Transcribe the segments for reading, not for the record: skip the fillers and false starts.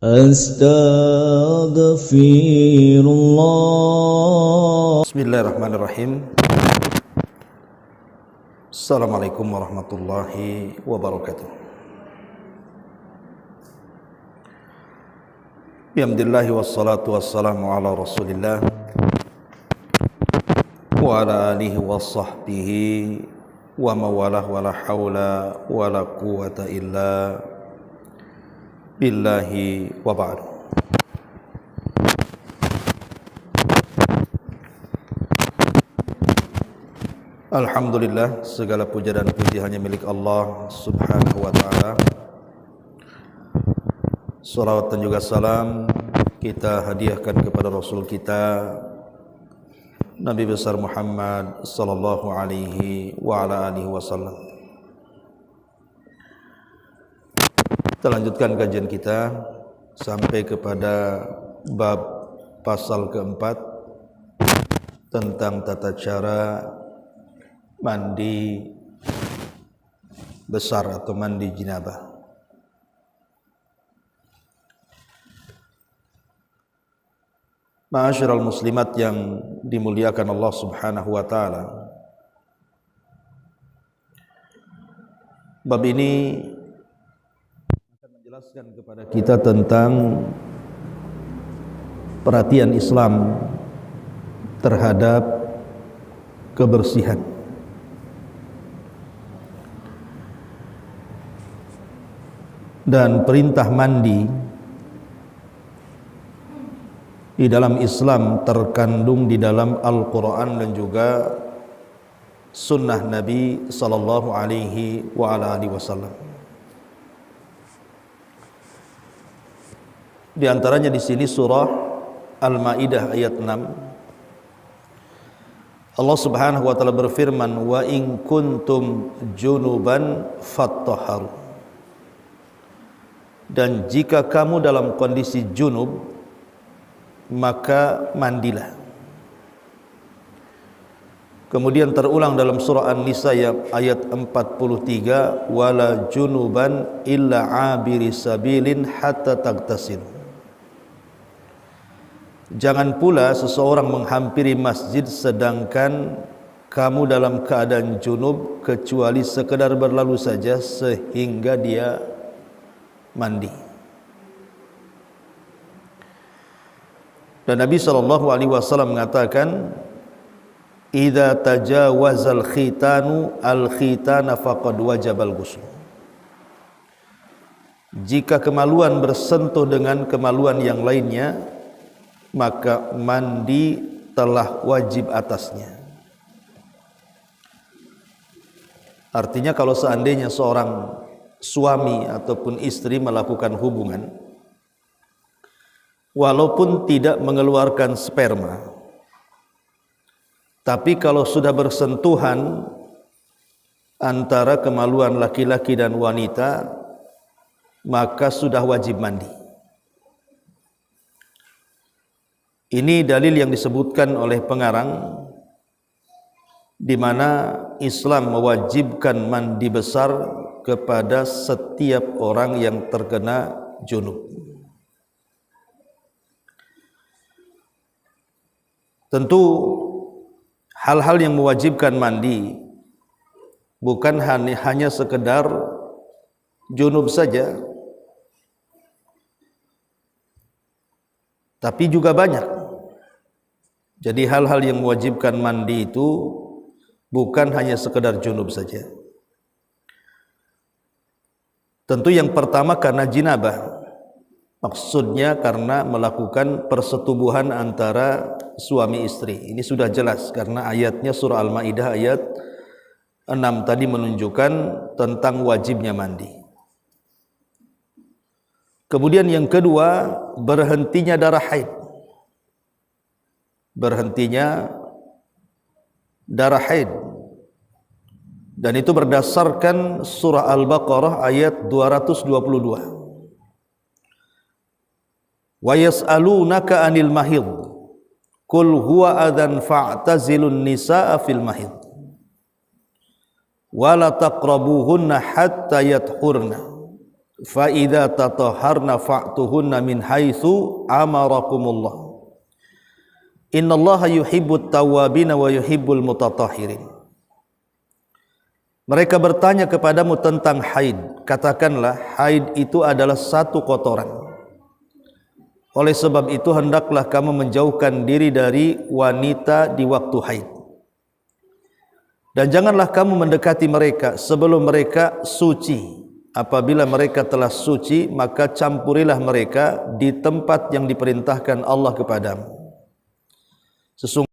Astaghfirullah. Bismillahirrahmanirrahim. Assalamualaikum warahmatullahi wabarakatuh. Bihamdillahi wassalatu wassalamu ala rasulillah wa ala alihi wa sahbihi wa mawalah wa la hawla wa la quwata illa billahi wa ba'du. Alhamdulillah, segala puja dan puji hanya milik Allah subhanahu wa ta'ala. Salawat dan juga salam kita hadiahkan kepada Rasul kita Nabi besar Muhammad sallallahu alaihi wa ala alihi wasallam. Kita lanjutkan kajian kita sampai kepada bab pasal keempat tentang tata cara mandi besar atau mandi jinabah. Ma'asyiral muslimat yang dimuliakan Allah Subhanahu wa taala. Bab ini akan menjelaskan kepada kita tentang perhatian Islam terhadap kebersihan. Dan perintah mandi di dalam Islam terkandung di dalam Al-Quran dan juga sunnah Nabi sallallahu alaihi wa ala alihi wasallam. Di antaranya di sini surah Al-Maidah ayat 6. Allah Subhanahu wa taala berfirman, wa in kuntum junuban fattahharu. Dan jika kamu dalam kondisi junub, maka mandilah. Kemudian terulang dalam surah An-Nisa ayat 43, wala junuban illa abiri sabilin hatta tagtasil. Jangan pula seseorang menghampiri masjid sedangkan kamu dalam keadaan junub kecuali sekedar berlalu saja sehingga dia mandi. Dan Nabi SAW mengatakan, idza tajawazal khitanu al-khitana faqad wajabal ghusl. Jika kemaluan bersentuh dengan kemaluan yang lainnya, maka mandi telah wajib atasnya. Artinya kalau seandainya seorang suami ataupun istri melakukan hubungan walaupun tidak mengeluarkan sperma, tapi kalau sudah bersentuhan antara kemaluan laki-laki dan wanita, maka sudah wajib mandi. Ini dalil yang disebutkan oleh pengarang di mana Islam mewajibkan mandi besar kepada setiap orang yang terkena junub. Tentu hal-hal yang mewajibkan mandi bukan hanya sekedar junub saja, tapi juga banyak. Jadi hal-hal yang mewajibkan mandi itu bukan hanya sekedar junub saja. Tentu yang pertama karena jinabah. Maksudnya karena melakukan persetubuhan antara suami istri. Ini sudah jelas karena ayatnya surah Al-Maidah ayat 6 tadi menunjukkan tentang wajibnya mandi. Kemudian yang kedua, berhentinya darah haid. Berhentinya darah haid. Dan itu berdasarkan surah Al-Baqarah ayat 222. Wa yas'alunaka 'anil mahid qul huwa adzan fa'tazilun nisaa fil mahid wa la taqrabuhunna hatta yathurna fa idza tatahharna fa'tuhunna min haitsu amarakumullah innallaha yuhibbut tawwabin wa yuhibbul mutatahhirin. Mereka bertanya kepadamu tentang haid, katakanlah haid itu adalah satu kotoran. Oleh sebab itu hendaklah kamu menjauhkan diri dari wanita di waktu haid. Dan janganlah kamu mendekati mereka sebelum mereka suci. Apabila mereka telah suci, maka campurilah mereka di tempat yang diperintahkan Allah kepadamu. Sesungguhnya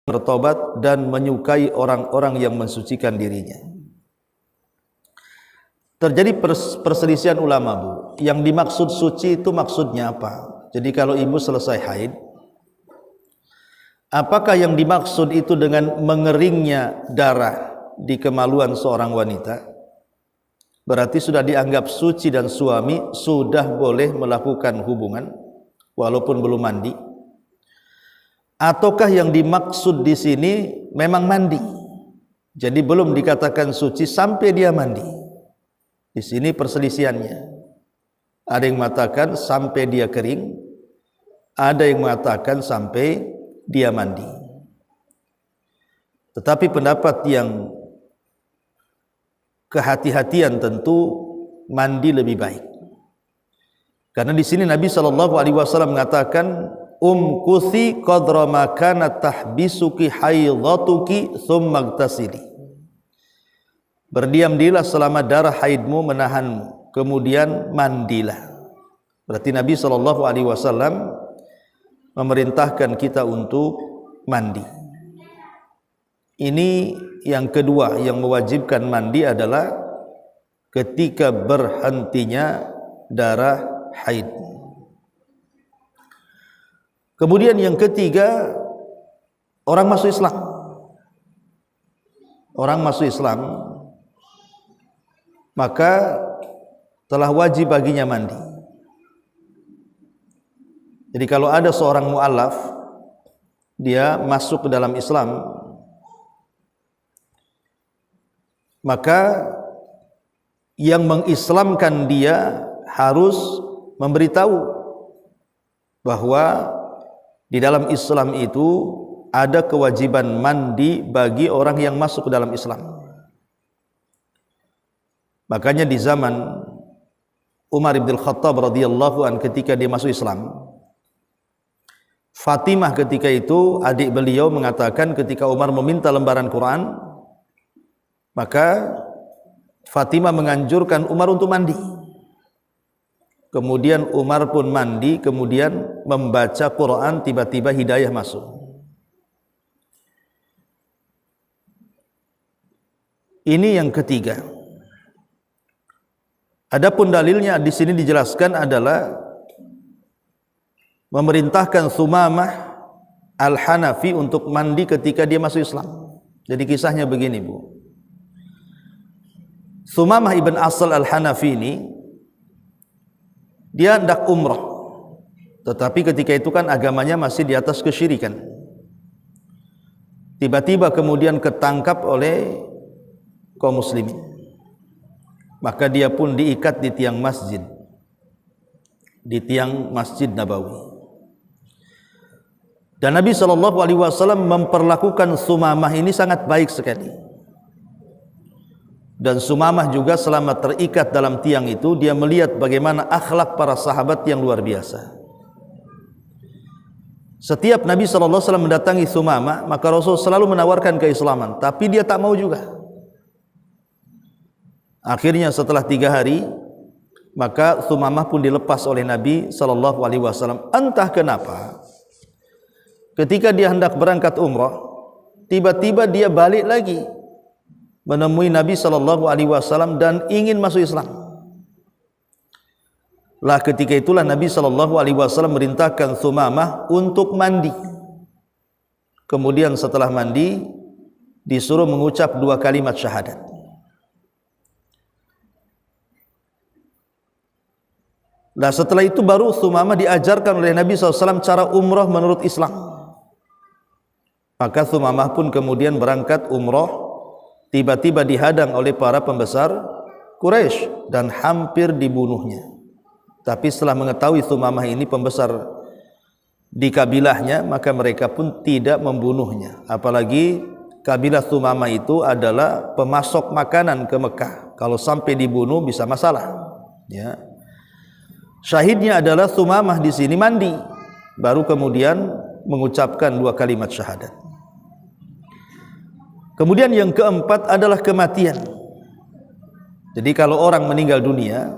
bertobat dan menyukai orang-orang yang mensucikan dirinya. Terjadi perselisihan ulama, Bu. Yang dimaksud suci itu maksudnya apa? Jadi kalau ibu selesai haid, apakah yang dimaksud itu dengan mengeringnya darah di kemaluan seorang wanita? Berarti sudah dianggap suci dan suami sudah boleh melakukan hubungan walaupun belum mandi. Ataukah yang dimaksud di sini memang mandi? Jadi belum dikatakan suci sampai dia mandi. Di sini perselisihannya. Ada yang mengatakan sampai dia kering, ada yang mengatakan sampai dia mandi. Tetapi pendapat yang kehati-hatian tentu mandi lebih baik. Karena di sini Nabi SAW mengatakan umkuthi qadra ma kanat tahbisuki haidhatuki thumma igtasili. Berdiam-diamlah selama darah haidmu menahanmu, kemudian mandilah. Berarti Nabi SAW memerintahkan kita untuk mandi. Ini yang kedua yang mewajibkan mandi adalah ketika berhentinya darah haid. Kemudian yang ketiga, orang masuk Islam. Orang masuk Islam, maka telah wajib baginya mandi. Jadi kalau ada seorang mu'allaf, dia masuk ke dalam Islam, maka yang mengislamkan dia harus memberitahu bahwa di dalam Islam itu ada kewajiban mandi bagi orang yang masuk ke dalam Islam. Makanya di zaman Umar bin Khattab radhiyallahu an ketika dia masuk Islam, Fatimah ketika itu adik beliau mengatakan ketika Umar meminta lembaran Quran, maka Fatimah menganjurkan Umar untuk mandi. Kemudian Umar pun mandi, kemudian membaca Quran, tiba-tiba hidayah masuk. Ini yang ketiga. Adapun dalilnya di sini dijelaskan adalah memerintahkan Sumamah Al-Hanafi untuk mandi ketika dia masuk Islam. Jadi kisahnya begini, Bu. Sumamah ibn Asal Al-Hanafi ini dia hendak umrah, tetapi ketika itu kan agamanya masih di atas kesyirikan. Tiba-tiba kemudian ketangkap oleh kaum muslimin, maka dia pun diikat di tiang masjid, di tiang Masjid Nabawi. Dan Nabi SAW memperlakukan Sumamah ini sangat baik sekali. Dan Sumamah juga selama terikat dalam tiang itu, dia melihat bagaimana akhlak para sahabat yang luar biasa. Setiap Nabi SAW mendatangi Sumamah, maka Rasul selalu menawarkan keislaman, tapi dia tak mau juga. Akhirnya setelah 3 hari, maka Sumamah pun dilepas oleh Nabi SAW. Entah kenapa, ketika dia hendak berangkat umrah, tiba-tiba dia balik lagi menemui Nabi SAW dan ingin masuk Islam. Lah ketika itulah Nabi SAW merintahkan Sumamah untuk mandi. Kemudian setelah mandi disuruh mengucap 2 kalimat syahadat. Nah setelah itu baru Sumamah diajarkan oleh Nabi SAW cara umrah menurut Islam. Maka Sumamah pun kemudian berangkat umrah, tiba-tiba dihadang oleh para pembesar Quraisy dan hampir dibunuhnya. Tapi setelah mengetahui Thumamah ini pembesar di kabilahnya, maka mereka pun tidak membunuhnya. Apalagi kabilah Thumamah itu adalah pemasok makanan ke Mekah. Kalau sampai dibunuh bisa masalah. Ya. Syahidnya adalah Thumamah di sini mandi, baru kemudian mengucapkan 2 kalimat syahadat. Kemudian yang keempat adalah kematian. Jadi kalau orang meninggal dunia,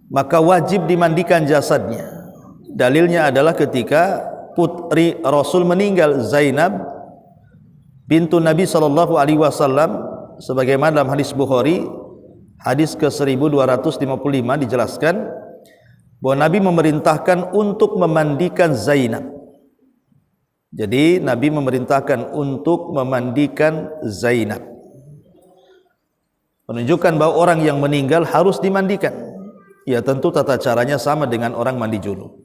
maka wajib dimandikan jasadnya. Dalilnya adalah ketika putri Rasul meninggal, Zainab bintu Nabi SAW, sebagaimana dalam hadis Bukhari, hadis ke-1255 dijelaskan bahwa Nabi memerintahkan untuk memandikan Zainab. Jadi Nabi memerintahkan untuk memandikan Zainab, menunjukkan bahwa orang yang meninggal harus dimandikan. Ya tentu tata caranya sama dengan orang mandi junub.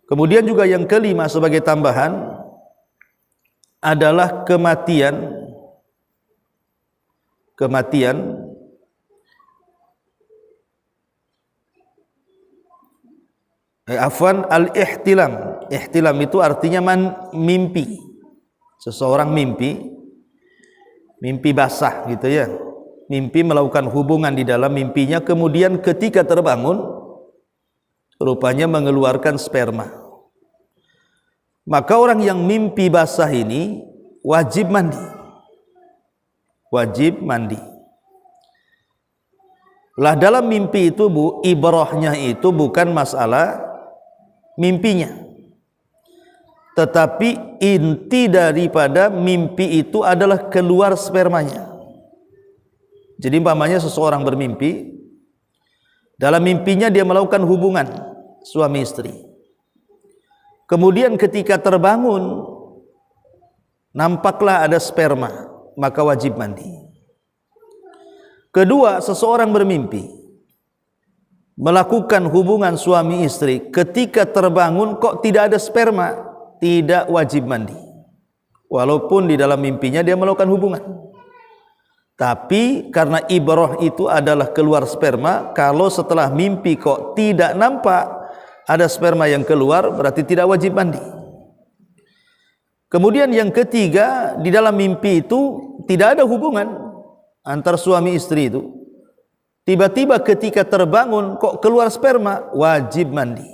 Kemudian juga yang kelima sebagai tambahan adalah kematian al-ihtilam. Ihtilam itu artinya mimpi. Seseorang mimpi basah gitu ya. Mimpi melakukan hubungan di dalam mimpinya, kemudian ketika terbangun rupanya mengeluarkan sperma. Maka orang yang mimpi basah ini wajib mandi. Lah dalam mimpi itu ibrahnya itu bukan masalah mimpinya, tetapi inti daripada mimpi itu adalah keluar spermanya. Jadi umpamanya seseorang bermimpi, dalam mimpinya dia melakukan hubungan suami istri. Kemudian ketika terbangun nampaklah ada sperma, maka wajib mandi. Kedua, seseorang bermimpi melakukan hubungan suami istri, ketika terbangun kok tidak ada sperma, tidak wajib mandi. Walaupun di dalam mimpinya dia melakukan hubungan. Tapi karena ibrah itu adalah keluar sperma, kalau setelah mimpi kok tidak nampak ada sperma yang keluar, berarti tidak wajib mandi. Kemudian yang ketiga, di dalam mimpi itu tidak ada hubungan antar suami istri itu. Tiba-tiba ketika terbangun kok keluar sperma, wajib mandi.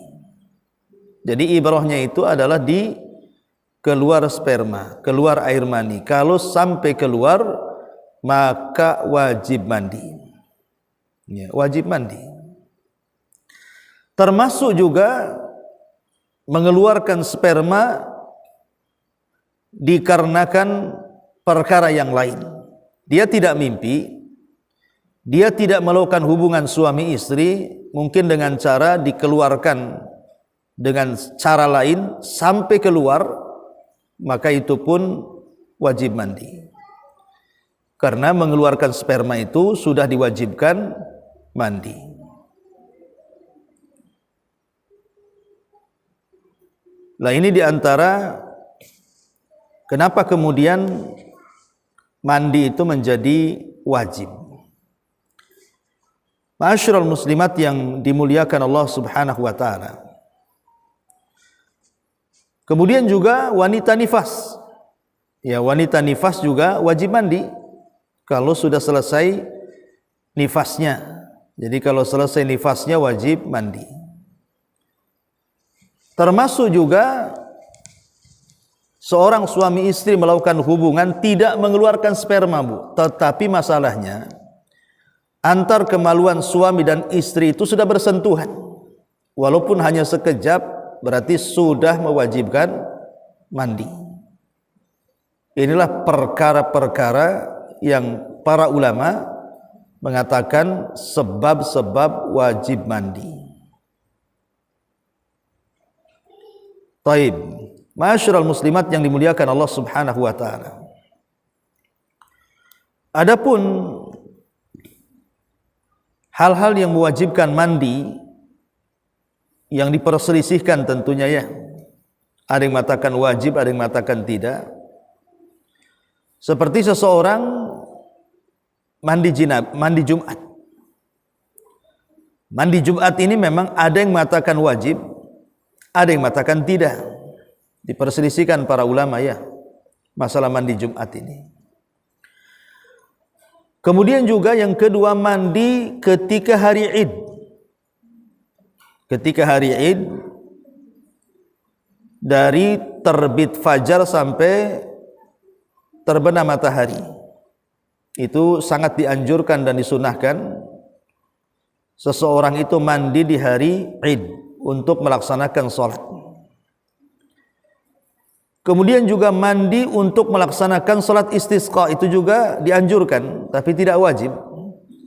Jadi ibrahnya itu adalah di keluar sperma, keluar air mani. Kalau sampai keluar, maka wajib mandi. Ya, wajib mandi. Termasuk juga mengeluarkan sperma dikarenakan perkara yang lain. Dia tidak mimpi, dia tidak melakukan hubungan suami istri, mungkin dengan cara dikeluarkan dengan cara lain sampai keluar, maka itu pun wajib mandi. Karena mengeluarkan sperma itu sudah diwajibkan mandi. Nah ini diantara kenapa kemudian mandi itu menjadi wajib. Ma'asyiral muslimat yang dimuliakan Allah Subhanahu wa taala. Kemudian juga wanita nifas. Ya, wanita nifas juga wajib mandi kalau sudah selesai nifasnya. Jadi kalau selesai nifasnya wajib mandi. Termasuk juga seorang suami istri melakukan hubungan tidak mengeluarkan sperma, Bu. Tetapi masalahnya antar kemaluan suami dan istri itu sudah bersentuhan. Walaupun hanya sekejap, berarti sudah mewajibkan mandi. Inilah perkara-perkara yang para ulama mengatakan sebab-sebab wajib mandi. Taib, ma'asyiral muslimat yang dimuliakan Allah Subhanahu wa taala. Adapun hal-hal yang mewajibkan mandi yang diperselisihkan tentunya ya. Ada yang mengatakan wajib, ada yang mengatakan tidak. Seperti seseorang mandi Jumat. Mandi Jumat ini memang ada yang mengatakan wajib, ada yang mengatakan tidak. Diperselisihkan para ulama ya masalah mandi Jumat ini. Kemudian juga yang kedua, mandi ketika hari Id. Ketika hari Id, dari terbit fajar sampai terbenam matahari, itu sangat dianjurkan dan disunahkan seseorang itu mandi di hari Id untuk melaksanakan sholat. Kemudian juga mandi untuk melaksanakan sholat istisqa, itu juga dianjurkan tapi tidak wajib,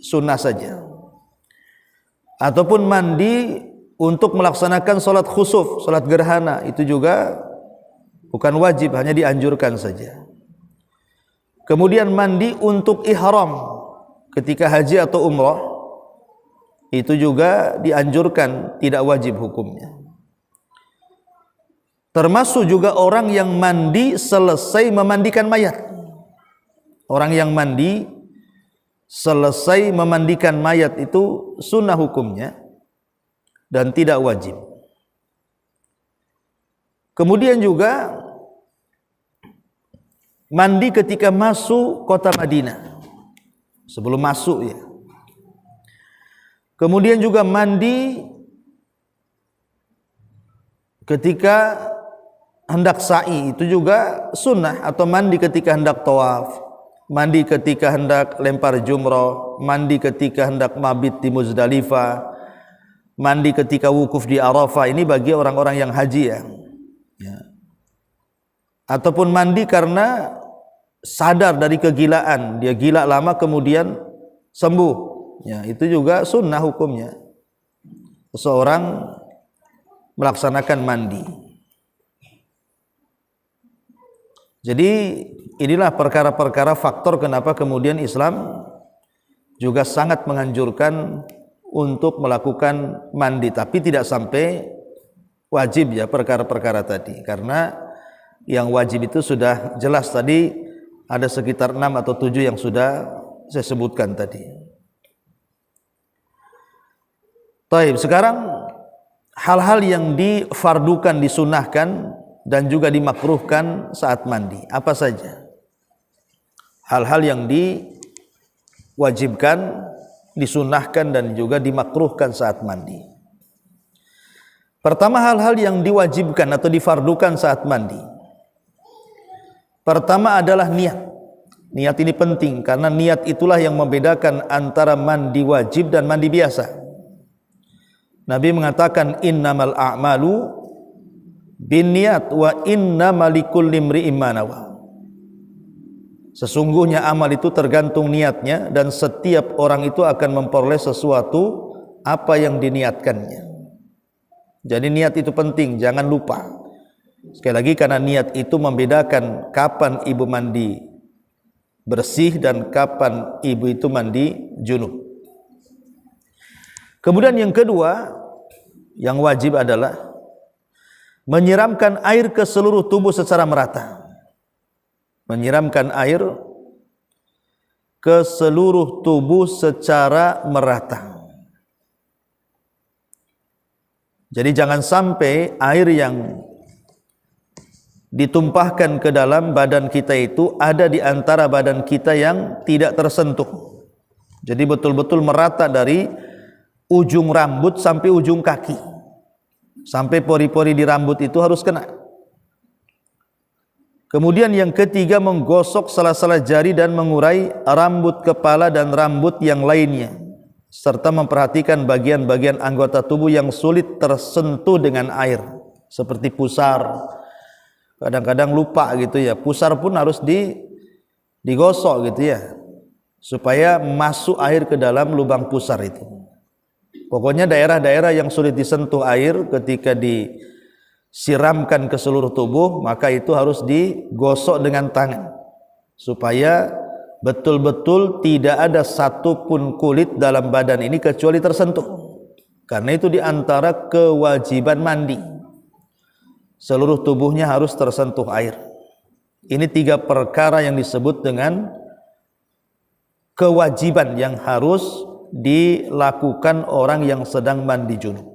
sunnah saja. Ataupun mandi untuk melaksanakan sholat khusuf, sholat gerhana, itu juga bukan wajib, hanya dianjurkan saja. Kemudian mandi untuk ihram ketika haji atau umrah, itu juga dianjurkan, tidak wajib hukumnya. Termasuk juga orang yang mandi selesai memandikan mayat. Orang yang mandi selesai memandikan mayat itu sunnah hukumnya dan tidak wajib. Kemudian juga mandi ketika masuk kota Madinah, sebelum masuk ya. Kemudian juga mandi ketika hendak sa'i, itu juga sunnah. Atau mandi ketika hendak tawaf, mandi ketika hendak lempar jumrah, mandi ketika hendak mabit di Muzdalifah, mandi ketika wukuf di Arafah. Ini bagi orang-orang yang haji ya. Ataupun mandi karena sadar dari kegilaan, dia gila lama kemudian sembuh ya, itu juga sunnah hukumnya, seseorang melaksanakan mandi. Jadi inilah perkara-perkara faktor kenapa kemudian Islam juga sangat menganjurkan untuk melakukan mandi, tapi tidak sampai wajib ya perkara-perkara tadi, karena yang wajib itu sudah jelas tadi, ada sekitar 6 atau 7 yang sudah saya sebutkan tadi. Baik, sekarang hal-hal yang difardukan, disunahkan dan juga dimakruhkan saat mandi, apa saja? Hal-hal yang diwajibkan, disunahkan dan juga dimakruhkan saat mandi. Pertama, hal-hal yang diwajibkan atau difardukan saat mandi. Pertama adalah niat. Niat ini penting karena niat itulah yang membedakan antara mandi wajib dan mandi biasa. Nabi mengatakan innamal a'malu binniyat wa innamal likulli imri'in ma nawa. Sesungguhnya amal itu tergantung niatnya dan setiap orang itu akan memperoleh sesuatu apa yang diniatkannya. Jadi niat itu penting, jangan lupa. Sekali lagi, karena niat itu membedakan kapan ibu mandi bersih dan kapan ibu itu mandi junub. Kemudian yang kedua yang wajib adalah menyiramkan air ke seluruh tubuh secara merata. Menyiramkan air ke seluruh tubuh secara merata. Jadi jangan sampai air yang ditumpahkan ke dalam badan kita itu ada di antara badan kita yang tidak tersentuh. Jadi betul-betul merata dari ujung rambut sampai ujung kaki. Sampai pori-pori di rambut itu harus kena. Kemudian yang ketiga, menggosok sela-sela jari dan mengurai rambut kepala dan rambut yang lainnya, serta memperhatikan bagian-bagian anggota tubuh yang sulit tersentuh dengan air, seperti pusar. Kadang-kadang lupa gitu ya, pusar pun harus digosok gitu ya, supaya masuk air ke dalam lubang pusar itu. Pokoknya daerah-daerah yang sulit disentuh air ketika disiramkan ke seluruh tubuh, maka itu harus digosok dengan tangan, supaya betul-betul tidak ada satupun kulit dalam badan ini kecuali tersentuh. Karena itu diantara kewajiban mandi, seluruh tubuhnya harus tersentuh air. Ini 3 perkara yang disebut dengan kewajiban yang harus dilakukan orang yang sedang mandi junub.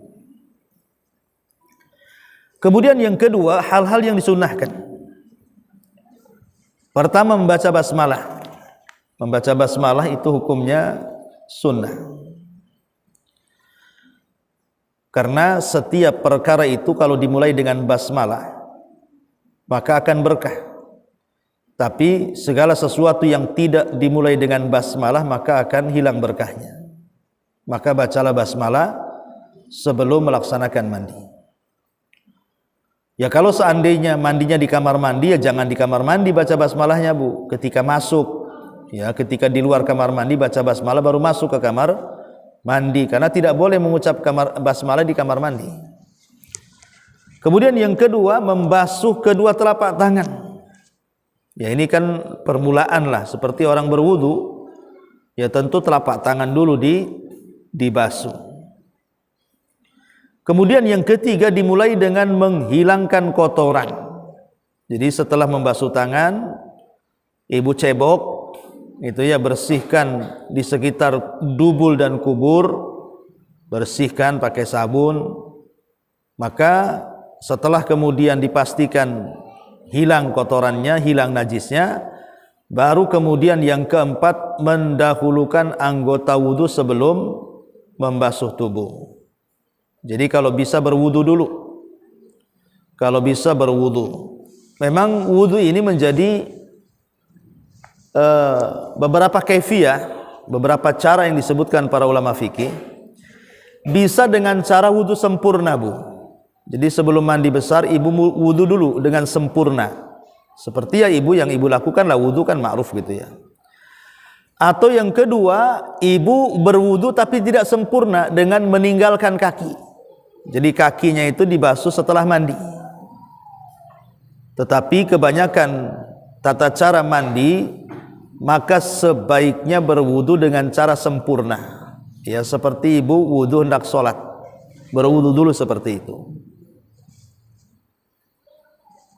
Kemudian yang kedua, hal-hal yang disunnahkan. Pertama, membaca basmalah. Membaca basmalah itu hukumnya sunnah. Karena setiap perkara itu kalau dimulai dengan basmalah, maka akan berkah. Tapi segala sesuatu yang tidak dimulai dengan basmalah, maka akan hilang berkahnya. Maka bacalah basmalah sebelum melaksanakan mandi. Ya kalau seandainya mandinya di kamar mandi, ya jangan di kamar mandi baca basmalahnya, Bu. Ketika masuk, ya ketika di luar kamar mandi baca basmalah baru masuk ke kamar mandi, karena tidak boleh mengucap basmalah di kamar mandi. Kemudian yang kedua, membasuh kedua telapak tangan. Ya ini kan permulaan lah, seperti orang berwudu, ya tentu telapak tangan dulu dibasuh. Kemudian yang ketiga, dimulai dengan menghilangkan kotoran. Jadi setelah membasuh tangan, ibu cebok, itu ya bersihkan di sekitar dubul dan kubur, bersihkan pakai sabun. Maka setelah kemudian dipastikan hilang kotorannya, hilang najisnya, baru kemudian yang keempat, mendahulukan anggota wudu sebelum membasuh tubuh. Jadi kalau bisa berwudu dulu. Kalau bisa berwudu. Memang wudu ini menjadi beberapa kaifiyah, beberapa cara yang disebutkan para ulama fikih. Bisa dengan cara wudu sempurna, Bu. Jadi sebelum mandi besar, ibu wudu dulu dengan sempurna. Seperti ya ibu yang ibu lakukan lah, wudu kan ma'ruf gitu ya. Atau yang kedua, ibu berwudu tapi tidak sempurna dengan meninggalkan kaki. Jadi kakinya itu dibasuh setelah mandi. Tetapi kebanyakan tata cara mandi, maka sebaiknya berwudu dengan cara sempurna. Ya seperti ibu wudu hendak sholat, berwudu dulu seperti itu.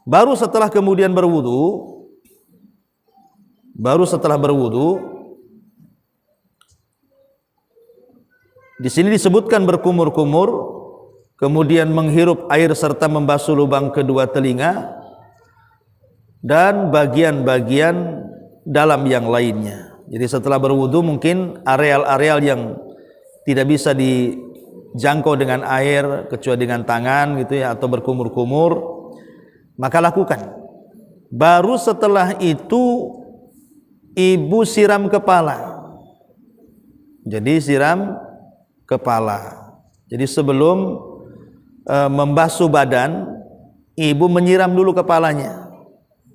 Baru setelah kemudian berwudu, di sini disebutkan berkumur-kumur, kemudian menghirup air serta membasuh lubang kedua telinga dan bagian-bagian dalam yang lainnya. Jadi setelah berwudu mungkin areal-areal yang tidak bisa dijangkau dengan air kecuali dengan tangan gitu ya, atau berkumur-kumur, maka lakukan. Baru setelah itu ibu siram kepala. Jadi siram kepala. Jadi sebelum membasuh badan, ibu menyiram dulu kepalanya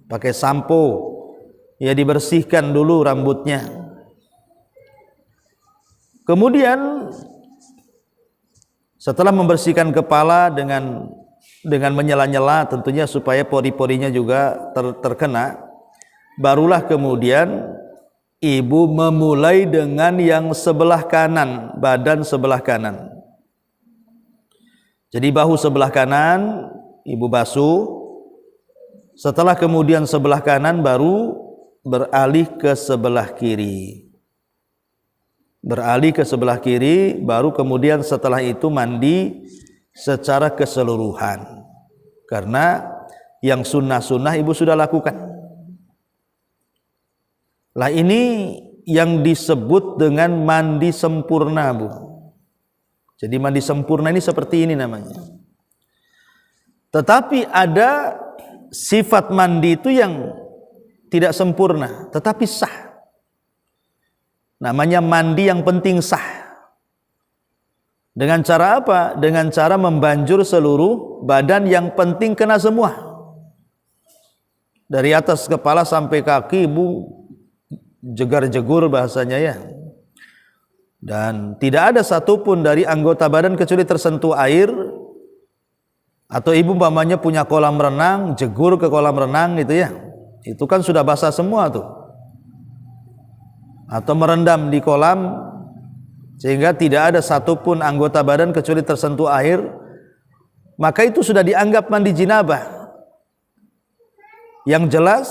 pakai sampo, ya dibersihkan dulu rambutnya. Kemudian setelah membersihkan kepala dengan menyela-nyela tentunya supaya pori-porinya juga terkena, barulah kemudian ibu memulai dengan yang sebelah kanan, badan sebelah kanan. Jadi bahu sebelah kanan ibu basuh, setelah kemudian sebelah kanan baru beralih ke sebelah kiri. Beralih ke sebelah kiri, baru kemudian setelah itu mandi secara keseluruhan. Karena yang sunnah-sunnah ibu sudah lakukan. Lah ini yang disebut dengan mandi sempurna, Bu. Jadi mandi sempurna ini seperti ini namanya. Tetapi ada sifat mandi itu yang tidak sempurna, tetapi sah. Namanya mandi yang penting sah. Dengan cara apa? Dengan cara membanjur seluruh badan, yang penting kena semua. Dari atas kepala sampai kaki ibu jegar-jegur bahasanya ya. Dan tidak ada satupun dari anggota badan kecuali tersentuh air. Atau ibu umpamanya punya kolam renang, jegur ke kolam renang gitu ya. Itu kan sudah basah semua tuh. Atau merendam di kolam sehingga tidak ada satupun anggota badan kecuali tersentuh air, maka itu sudah dianggap mandi jinabah. Yang jelas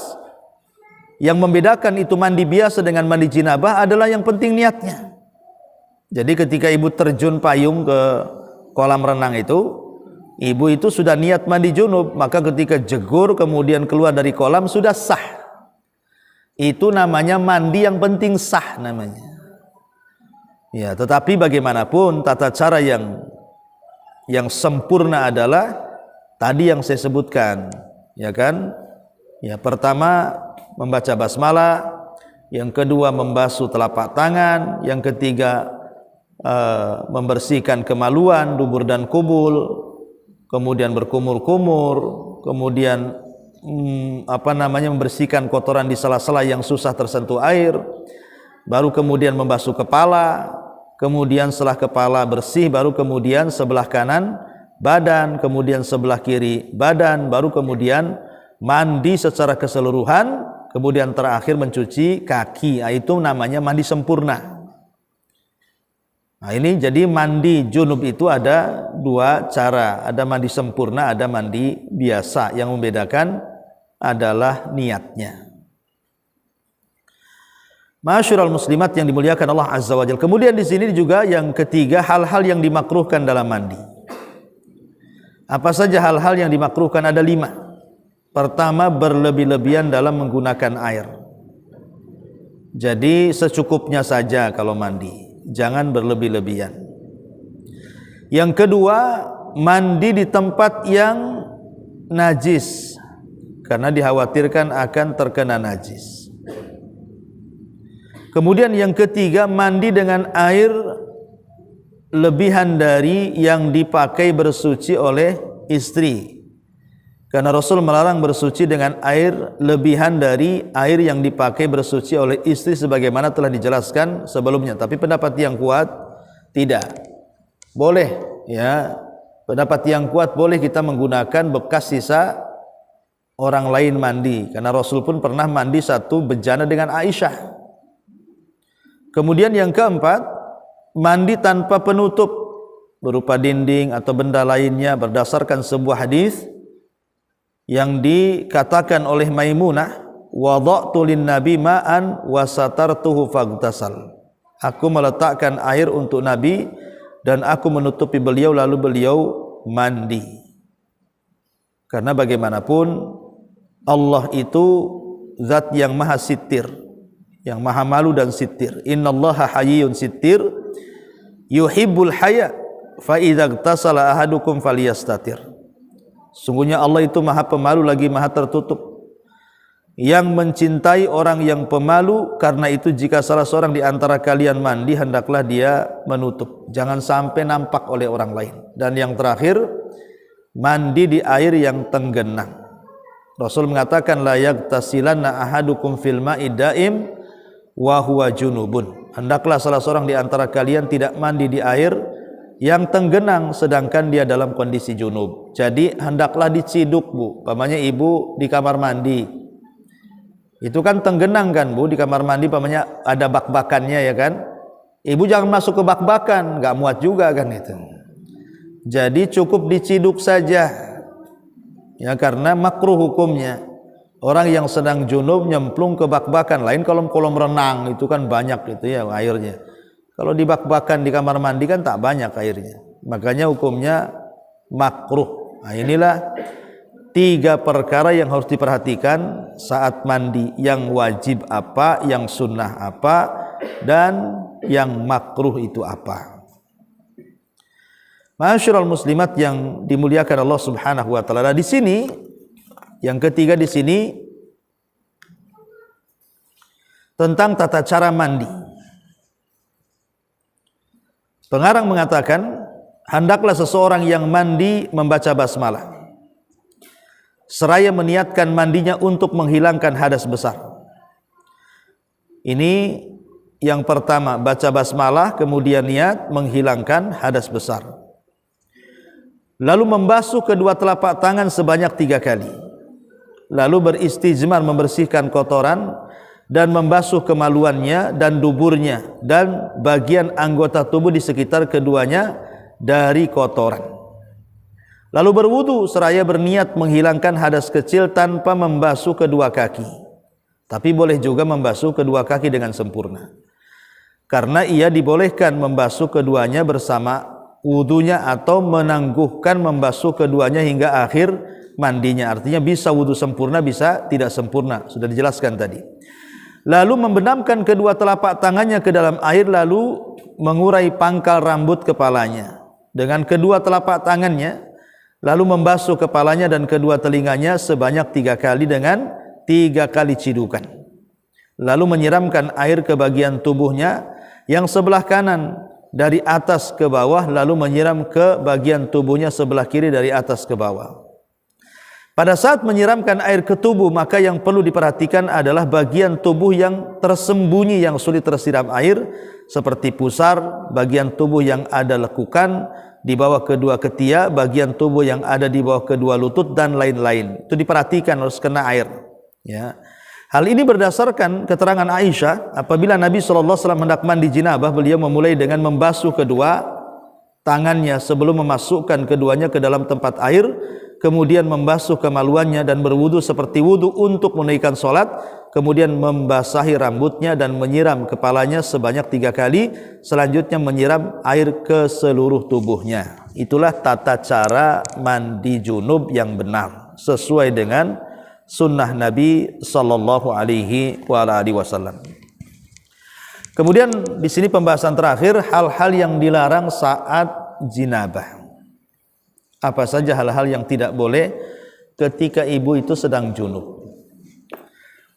Yang membedakan itu mandi biasa dengan mandi jinabah adalah yang penting niatnya. Jadi ketika ibu terjun payung ke kolam renang itu, ibu itu sudah niat mandi junub, maka ketika jegur kemudian keluar dari kolam sudah sah. Itu namanya mandi yang penting sah namanya. Ya, tetapi bagaimanapun tata cara yang sempurna adalah tadi yang saya sebutkan, ya kan? Ya, pertama membaca basmalah, yang kedua membasuh telapak tangan, yang ketiga membersihkan kemaluan, dubur dan kubul, kemudian berkumur-kumur, kemudian membersihkan kotoran di sela-sela yang susah tersentuh air, baru kemudian membasuh kepala, kemudian setelah kepala bersih baru kemudian sebelah kanan badan, kemudian sebelah kiri badan, baru kemudian mandi secara keseluruhan, kemudian terakhir mencuci kaki. Itu namanya mandi sempurna. Nah, ini jadi mandi junub itu ada dua cara, ada mandi sempurna, ada mandi biasa. Yang membedakan adalah niatnya. Ma'asyiral muslimat yang dimuliakan Allah Azza wa Jalla. Kemudian di sini juga yang ketiga, hal-hal yang dimakruhkan dalam mandi. Apa saja hal-hal yang dimakruhkan? Ada 5. Pertama, berlebih-lebihan dalam menggunakan air. Jadi secukupnya saja kalau mandi, jangan berlebih-lebihan. Yang kedua, mandi di tempat yang najis, karena dikhawatirkan akan terkena najis. Kemudian yang ketiga, mandi dengan air lebihan dari yang dipakai bersuci oleh istri. Karena Rasul melarang bersuci dengan air lebihan dari air yang dipakai bersuci oleh istri sebagaimana telah dijelaskan sebelumnya. Tapi pendapat yang kuat tidak. Boleh, ya. Pendapat yang kuat boleh kita menggunakan bekas sisa orang lain mandi. Karena Rasul pun pernah mandi satu bejana dengan Aisyah. Kemudian yang keempat, mandi tanpa penutup berupa dinding atau benda lainnya berdasarkan sebuah hadis yang dikatakan oleh Maimunah, wada'tu lin-nabi ma'an wa satartuhu faghtasal. Aku meletakkan air untuk Nabi dan aku menutupi beliau lalu beliau mandi. Karena bagaimanapun Allah itu zat yang maha sitir, yang maha malu dan sitir. Innallaha hayyun sitir yuhibbul haya fa idza ightasala ahadukum falyastatir. Sungguhnya Allah itu maha pemalu lagi maha tertutup, yang mencintai orang yang pemalu. Karena itu jika salah seorang di antara kalian mandi, hendaklah dia menutup, jangan sampai nampak oleh orang lain. Dan yang terakhir, mandi di air yang tenggenang. Rasul mengatakan la yaghtasilanna ahadukum fil ma'i daim wa huwa junubun. Hendaklah salah seorang di antara kalian tidak mandi di air yang tenggenang sedangkan dia dalam kondisi junub. Jadi hendaklah diciduk, Bu. Pamannya ibu di kamar mandi, itu kan tenggenang kan, Bu, di kamar mandi pamannya ada bak-bakannya, ya kan. Ibu jangan masuk ke bak-bakan, nggak muat juga kan itu. Jadi cukup diciduk saja, ya, karena makruh hukumnya. Orang yang sedang junub nyemplung ke bak-bakan, lain kalau kolam renang itu kan banyak gitu ya airnya. Kalau di bak-bakan di kamar mandi kan tak banyak airnya, makanya hukumnya makruh. Nah, inilah 3 perkara yang harus diperhatikan saat mandi. Yang wajib apa, yang sunnah apa, dan yang makruh itu apa. Ma'asyiral muslimat yang dimuliakan Allah Subhanahu wa taala. Di sini yang ketiga di sini tentang tata cara mandi. Pengarang mengatakan, hendaklah seseorang yang mandi membaca basmalah seraya meniatkan mandinya untuk menghilangkan hadas besar. Ini yang pertama, baca basmalah kemudian niat menghilangkan hadas besar. Lalu membasuh kedua telapak tangan sebanyak 3 kali. Lalu beristijmar membersihkan kotoran dan membasuh kemaluannya dan duburnya dan bagian anggota tubuh di sekitar keduanya dari kotoran. Lalu berwudu seraya berniat menghilangkan hadas kecil tanpa membasuh kedua kaki. Tapi boleh juga membasuh kedua kaki dengan sempurna. Karena ia dibolehkan membasuh keduanya bersama wudunya atau menangguhkan membasuh keduanya hingga akhir mandinya. Artinya bisa wudu sempurna, bisa tidak sempurna. Sudah dijelaskan tadi. Lalu membenamkan kedua telapak tangannya ke dalam air, lalu mengurai pangkal rambut kepalanya dengan kedua telapak tangannya, lalu membasuh kepalanya dan kedua telinganya sebanyak 3 kali dengan 3 kali cidukan. Lalu menyiramkan air ke bagian tubuhnya yang sebelah kanan dari atas ke bawah, lalu menyiram ke bagian tubuhnya sebelah kiri dari atas ke bawah. Pada saat menyiramkan air ke tubuh, maka yang perlu diperhatikan adalah bagian tubuh yang tersembunyi yang sulit tersiram air, seperti pusar, bagian tubuh yang ada lekukan di bawah kedua ketiak, bagian tubuh yang ada di bawah kedua lutut, dan lain-lain. Itu diperhatikan, harus kena air. Ya. Hal ini berdasarkan keterangan Aisyah, apabila Nabi SAW hendak mandi jinabah, beliau memulai dengan membasuh kedua tangannya sebelum memasukkan keduanya ke dalam tempat air, kemudian membasuh kemaluannya dan berwudu seperti wudu untuk menunaikan sholat, kemudian membasahi rambutnya dan menyiram kepalanya sebanyak 3 kali, selanjutnya menyiram air ke seluruh tubuhnya. Itulah tata cara mandi junub yang benar, sesuai dengan sunnah Nabi sallallahu alaihi wasallam. Kemudian di sini pembahasan terakhir, hal-hal yang dilarang saat jinabah. Apa saja hal-hal yang tidak boleh ketika ibu itu sedang junub?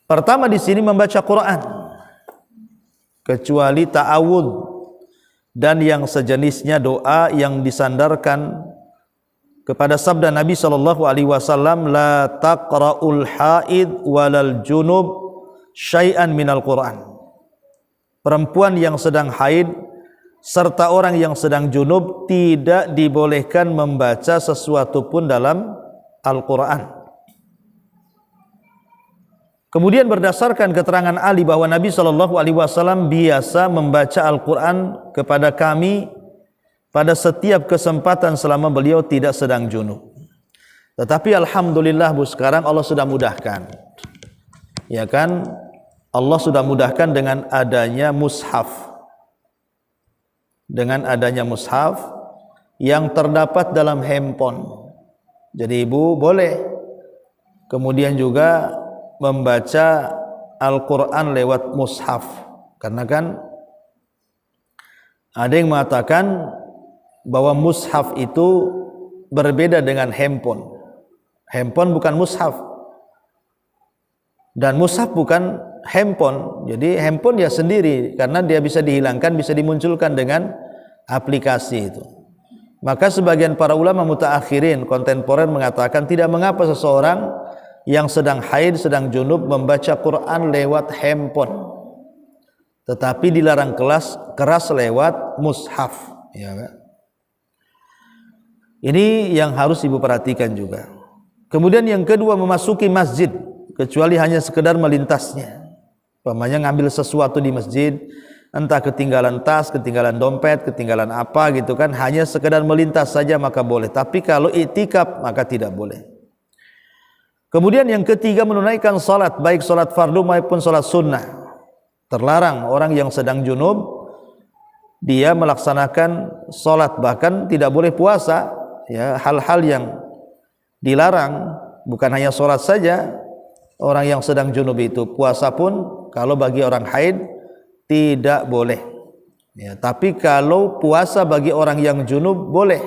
Pertama di sini membaca Quran, kecuali ta'awud dan yang sejenisnya, doa yang disandarkan kepada sabda Nabi SAW, la taqra'ul haid walal junub syai'an minal Quran. Perempuan yang sedang haid serta orang yang sedang junub tidak dibolehkan membaca sesuatu pun dalam Al-Quran. Kemudian berdasarkan keterangan Ali bahwa Nabi SAW biasa membaca Al-Quran kepada kami pada setiap kesempatan selama beliau tidak sedang junub. Tetapi alhamdulillah Bu, sekarang Allah sudah mudahkan. Ya kan? Allah sudah mudahkan dengan adanya mushaf. Dengan adanya mushaf yang terdapat dalam handphone. Jadi ibu boleh kemudian juga membaca Al-Quran lewat mushaf. Karena kan ada yang mengatakan bahwa mushaf itu berbeda dengan handphone. Handphone bukan mushaf. Dan mushaf bukan handphone. Jadi handphone ya sendiri, karena dia bisa dihilangkan, bisa dimunculkan dengan aplikasi itu. Maka sebagian para ulama mutaakhirin kontemporer mengatakan tidak mengapa seseorang yang sedang haid, sedang junub membaca Quran lewat handphone, tetapi dilarang keras lewat mushaf, ya kan? Ini yang harus ibu perhatikan juga. Kemudian yang kedua, memasuki masjid kecuali hanya sekedar melintasnya. Umpamanya ngambil sesuatu di masjid, entah ketinggalan tas, ketinggalan dompet, ketinggalan apa gitu kan, hanya sekedar melintas saja maka boleh. Tapi kalau i'tikaf maka tidak boleh. Kemudian yang ketiga, menunaikan salat, baik salat fardu maupun salat sunnah. Terlarang orang yang sedang junub dia melaksanakan salat, bahkan tidak boleh puasa. Ya, hal-hal yang dilarang, bukan hanya salat saja. Orang yang sedang junub itu puasa pun kalau bagi orang haid tidak boleh. Ya, tapi kalau puasa bagi orang yang junub boleh.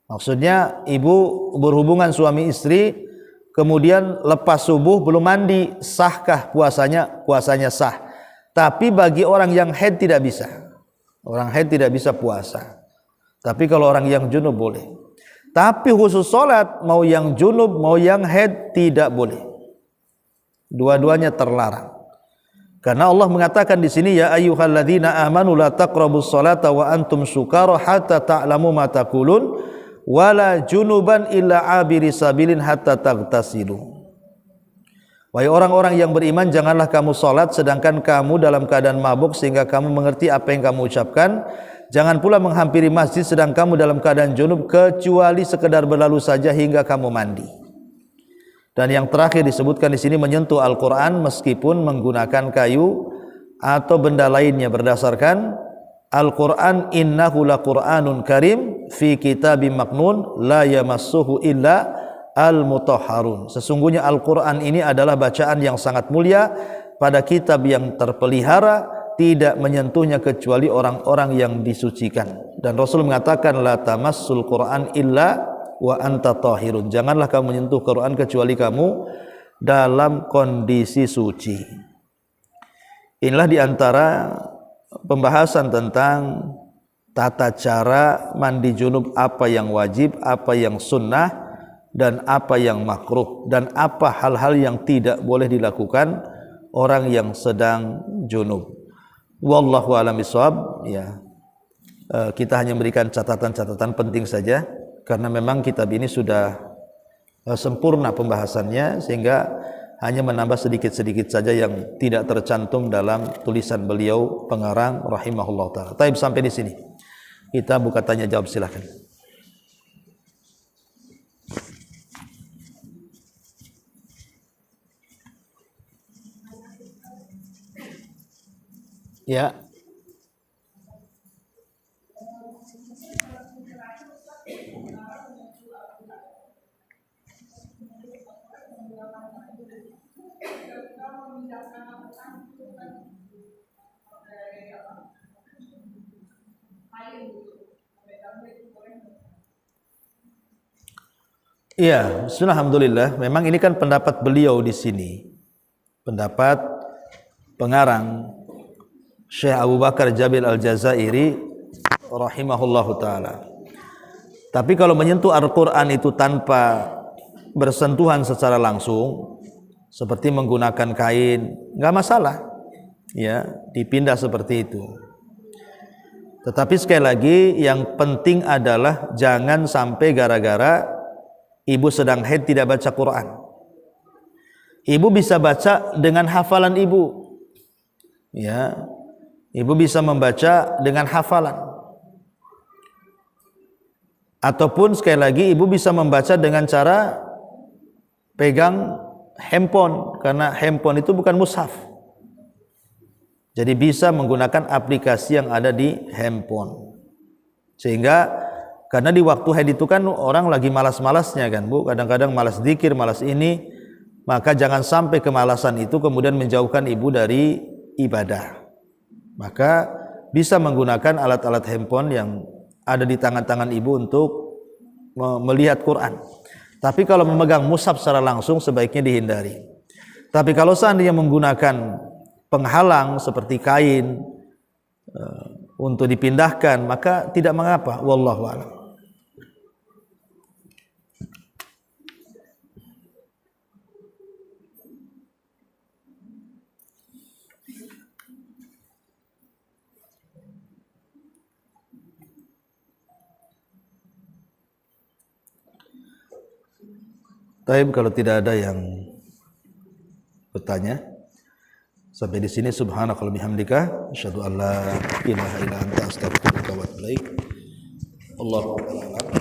Maksudnya ibu berhubungan suami istri, kemudian lepas subuh belum mandi, sahkah puasanya? Puasanya sah. Tapi bagi orang yang haid tidak bisa. Orang haid tidak bisa puasa. Tapi kalau orang yang junub boleh. Tapi khusus salat, mau yang junub mau yang haid tidak boleh. Dua-duanya terlarang. Karena Allah mengatakan di sini, ya ayyuhalladzina amanu la taqrabus salata wa antum sukara hatta ta'lamu ma taqulun wala junuban illa abiri sabilin hatta taghtasilu. Wahai orang-orang yang beriman, janganlah kamu salat sedangkan kamu dalam keadaan mabuk sehingga kamu mengerti apa yang kamu ucapkan. Jangan pula menghampiri masjid sedang kamu dalam keadaan junub kecuali sekedar berlalu saja hingga kamu mandi. Dan yang terakhir disebutkan di sini menyentuh Al-Qur'an meskipun menggunakan kayu atau benda lainnya berdasarkan Al-Qur'an innahu laqur'anun karim fi kitabim maknun la yamassuhu illa al-mutahharun. Sesungguhnya Al-Qur'an ini adalah bacaan yang sangat mulia pada kitab yang terpelihara, tidak menyentuhnya kecuali orang-orang yang disucikan. Dan Rasul mengatakan la tamassul Qur'an illa wa anta tahirun. Janganlah kamu menyentuh Quran kecuali kamu dalam kondisi suci. Inilah diantara pembahasan tentang tata cara mandi junub, apa yang wajib, apa yang sunnah, dan apa yang makruh, dan apa hal-hal yang tidak boleh dilakukan orang yang sedang junub. Wallahu a'lam bishawab. Ya, kita hanya memberikan catatan-catatan penting saja, karena memang kitab ini sudah sempurna pembahasannya, sehingga hanya menambah sedikit-sedikit saja yang tidak tercantum dalam tulisan beliau pengarang rahimahullah ta'ala. Taib, sampai di sini kita buka tanya jawab, silakan. Ya. Iya, alhamdulillah. Memang ini kan pendapat beliau di sini, pendapat pengarang Syekh Abu Bakar Jabil Al-Jazairi rahimahullahu taala. Tapi kalau menyentuh Al-Qur'an itu tanpa bersentuhan secara langsung, seperti menggunakan kain, nggak masalah, ya, dipindah seperti itu. Tetapi sekali lagi yang penting adalah jangan sampai gara-gara ibu sedang haid tidak baca Quran. Ibu bisa baca dengan hafalan ibu, ya, ibu bisa membaca dengan hafalan. Ataupun sekali lagi ibu bisa membaca dengan cara pegang handphone, karena handphone itu bukan mushaf. Jadi bisa menggunakan aplikasi yang ada di handphone. Sehingga karena di waktu haid itu kan orang lagi malas-malasnya kan, Bu, kadang-kadang malas zikir, malas ini, maka jangan sampai kemalasan itu kemudian menjauhkan ibu dari ibadah. Maka bisa menggunakan alat-alat handphone yang ada di tangan-tangan ibu untuk melihat Quran. Tapi kalau memegang mushaf secara langsung sebaiknya dihindari. Tapi kalau seandainya menggunakan penghalang seperti kain untuk dipindahkan, maka tidak mengapa. Wallahu a'lam. Taib, kalau tidak ada yang bertanya, sampai di sini subhanakallahumma bihamdika asyhadu an la ilaha illa anta astaghfiruka wa atubu ilaik. Allahu a'lam.